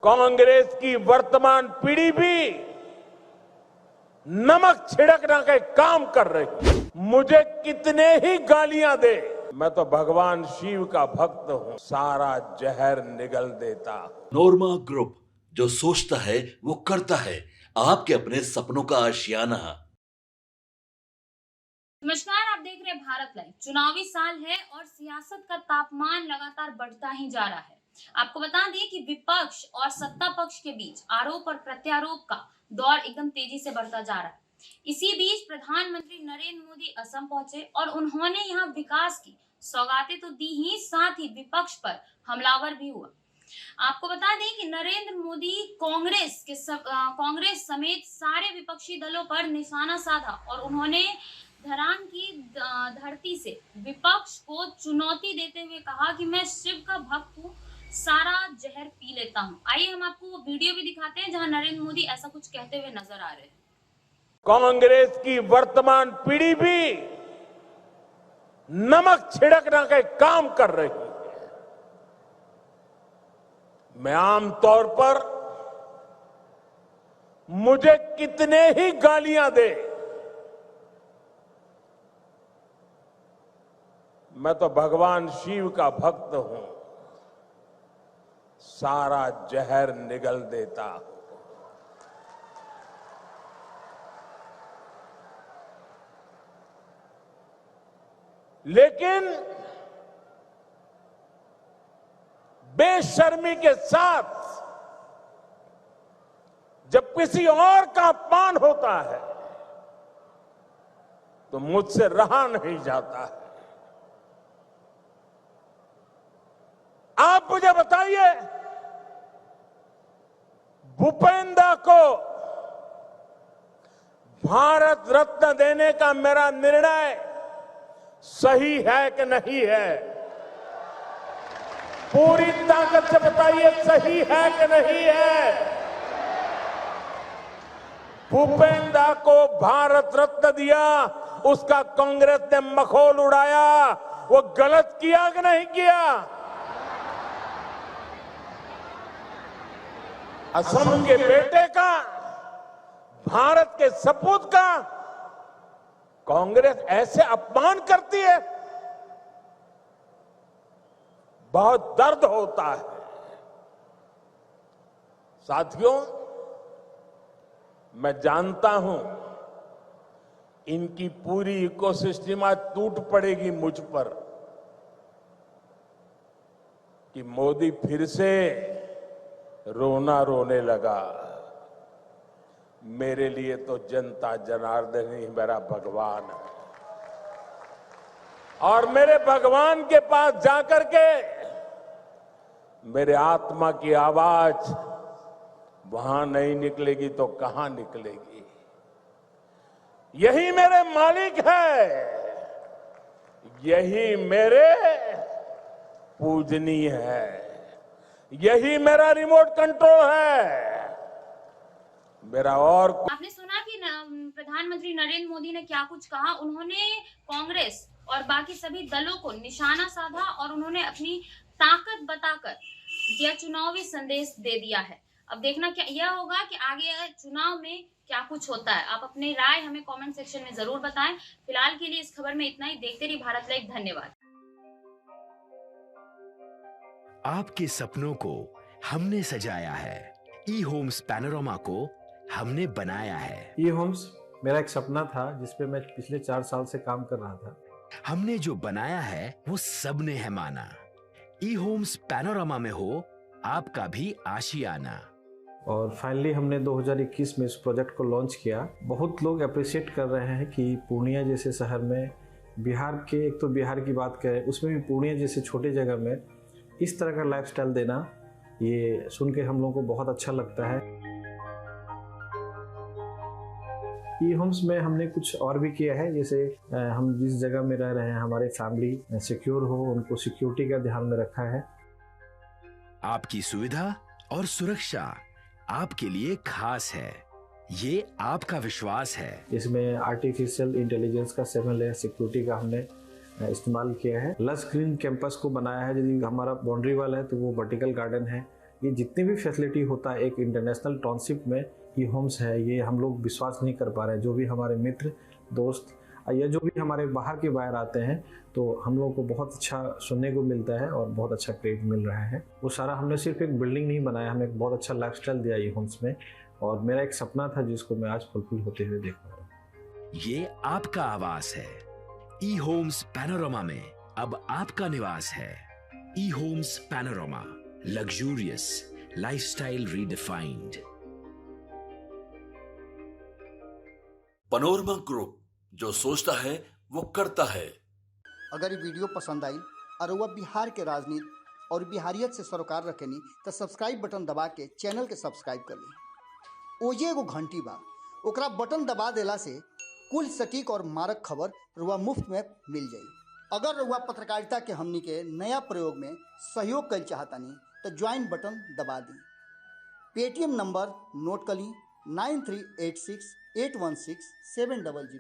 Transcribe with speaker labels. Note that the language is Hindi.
Speaker 1: कांग्रेस की वर्तमान पीढ़ी भी नमक छिड़कने का काम कर रही है। मुझे कितने ही गालियां दे, मैं तो भगवान शिव का भक्त हूं, सारा जहर निगल देता हूं।
Speaker 2: नोरमा ग्रुप, जो सोचता है वो करता है। आपके अपने सपनों का आशियाना।
Speaker 3: नमस्कार, आप देख रहे हैं भारत लाइव। चुनावी साल है और सियासत का तापमान लगातार बढ़ता ही जा रहा है। आपको बता दें कि विपक्ष और सत्ता पक्ष के बीच आरोप और प्रत्यारोप का दौर एकदम तेजी से बढ़ता जा रहा है। इसी बीच प्रधानमंत्री नरेंद्र मोदी असम पहुंचे और उन्होंने यहां विकास की सौगातें तो दी ही, साथ ही विपक्ष पर हमलावर भी हुआ। आपको बता दें कि नरेंद्र मोदी कांग्रेस समेत सारे विपक्षी दलों पर निशाना साधा और उन्होंने धरान की धरती से विपक्ष को चुनौती देते हुए कहा कि मैं शिव का भक्त हूँ, सारा जहर पी लेता हूँ। आइए हम आपको वो वीडियो भी दिखाते हैं जहां नरेंद्र मोदी ऐसा कुछ कहते हुए नजर आ रहे हैं।
Speaker 1: कांग्रेस की वर्तमान पीढ़ी भी नमक छिड़कने का काम कर रही है। मैं आमतौर पर मुझे कितने ही गालियां दे, मैं तो भगवान शिव का भक्त हूं, सारा जहर निगल देता हूं। लेकिन बेशर्मी के साथ जब किसी और का अपमान होता है तो मुझसे रहा नहीं जाता है। आप मुझे बताइए, भूपेंद्र को भारत रत्न देने का मेरा निर्णय सही है कि नहीं है? पूरी ताकत से बताइए, सही है कि नहीं है? भूपेंद्र को भारत रत्न दिया, उसका कांग्रेस ने मखौल उड़ाया, वो गलत किया कि नहीं किया? असम के बेटे का, भारत के सपूत का कांग्रेस ऐसे अपमान करती है, बहुत दर्द होता है। साथियों, मैं जानता हूं इनकी पूरी इकोसिस्टम आज टूट पड़ेगी मुझ पर कि मोदी फिर से रोना रोने लगा। मेरे लिए तो जनता जनार्दन ही मेरा भगवान है, और मेरे भगवान के पास जाकर के मेरे आत्मा की आवाज वहां नहीं निकलेगी तो कहां निकलेगी? यही मेरे मालिक है, यही मेरे पूजनीय है, यही मेरा रिमोट कंट्रोल है। मेरा और
Speaker 3: आपने सुना कि प्रधानमंत्री नरेंद्र मोदी ने क्या कुछ कहा। उन्होंने कांग्रेस और बाकी सभी दलों को निशाना साधा और उन्होंने अपनी ताकत बताकर यह चुनावी संदेश दे दिया है। अब देखना क्या यह होगा कि आगे चुनाव में क्या कुछ होता है। आप अपनी राय हमें कमेंट सेक्शन में जरूर बताएं। फिलहाल के लिए इस खबर में इतना ही। देखते रहिए भारत लाइव। धन्यवाद।
Speaker 4: आपके सपनों को हमने सजाया है, ई होम्स पैनोरमा को हमने बनाया है।
Speaker 5: ई होम्स मेरा एक सपना था जिसपे मैं पिछले 4 साल से काम कर रहा था।
Speaker 4: हमने जो बनाया है वो सबने है माना। ई होम्स पैनोरमा में हो आपका भी आशियाना।
Speaker 5: और फाइनली हमने 2021 में इस प्रोजेक्ट को लॉन्च किया। बहुत लोग अप्रिशिएट कर रहे हैं कि पूर्णिया जैसे शहर में, बिहार के, एक तो बिहार की बात करें उसमें भी पूर्णिया जैसे छोटे जगह में इस तरह का लाइफस्टाइल देना, ये सुन के हम लोगों को बहुत अच्छा लगता है। ई होम्स में हमने कुछ और भी किया है, जैसे हम जिस जगह में रह रहे हैं हमारे फैमिली सिक्योर हो, उनको सिक्योरिटी का ध्यान में रखा है।
Speaker 4: आपकी सुविधा और सुरक्षा आपके लिए खास है, ये आपका विश्वास है।
Speaker 5: इसमें आर्टिफिशियल इंटेलिजेंस का 7 लेयर सिक्योरिटी का हमने इस्तेमाल किया है। लस ग्रीन कैंपस को बनाया है। यदि हमारा बाउंड्री वाल है तो वो वर्टिकल गार्डन है, ये जितनी भी फैसिलिटी होता है एक इंटरनेशनल टाउनशिप में ई होम्स है, ये हम लोग विश्वास नहीं कर पा रहे हैं। जो भी हमारे मित्र दोस्त या जो भी हमारे बाहर के बाहर आते हैं तो हम लोग को बहुत अच्छा सुनने को मिलता है और बहुत अच्छा क्रेडिट मिल रहा है। वो सारा हमने सिर्फ एक बिल्डिंग नहीं बनाया, हमें एक बहुत अच्छा लाइफस्टाइल दिया ई होम्स में, और मेरा एक सपना था जिसको मैं आज फुलफिल होते हुए देख रहा हूँ।
Speaker 4: ये आपका आवास है। ई होम्स पैनोरामा में अब आपका निवास है। E Homes Panorama, luxurious lifestyle redefined.
Speaker 2: Panorama group, जो सोचता है वो करता है।
Speaker 6: अगर ये वीडियो पसंद आई और वह बिहार के राजनीति और बिहारियत से सरोकार रखेनी तो सब्सक्राइब बटन दबा के चैनल के सब्सक्राइब कर ली। ओजे एगो घंटी बा, ओकरा बटन दबा देला से कुल सटीक और मारक खबर रुआ मुफ्त में मिल जाई। अगर रुआ पत्रकारिता के हमनी के नया प्रयोग में सहयोग कर चाहतानी तो ज्वाइन बटन दबा दी। पेटीएम नंबर नोट कर ली 9386816700।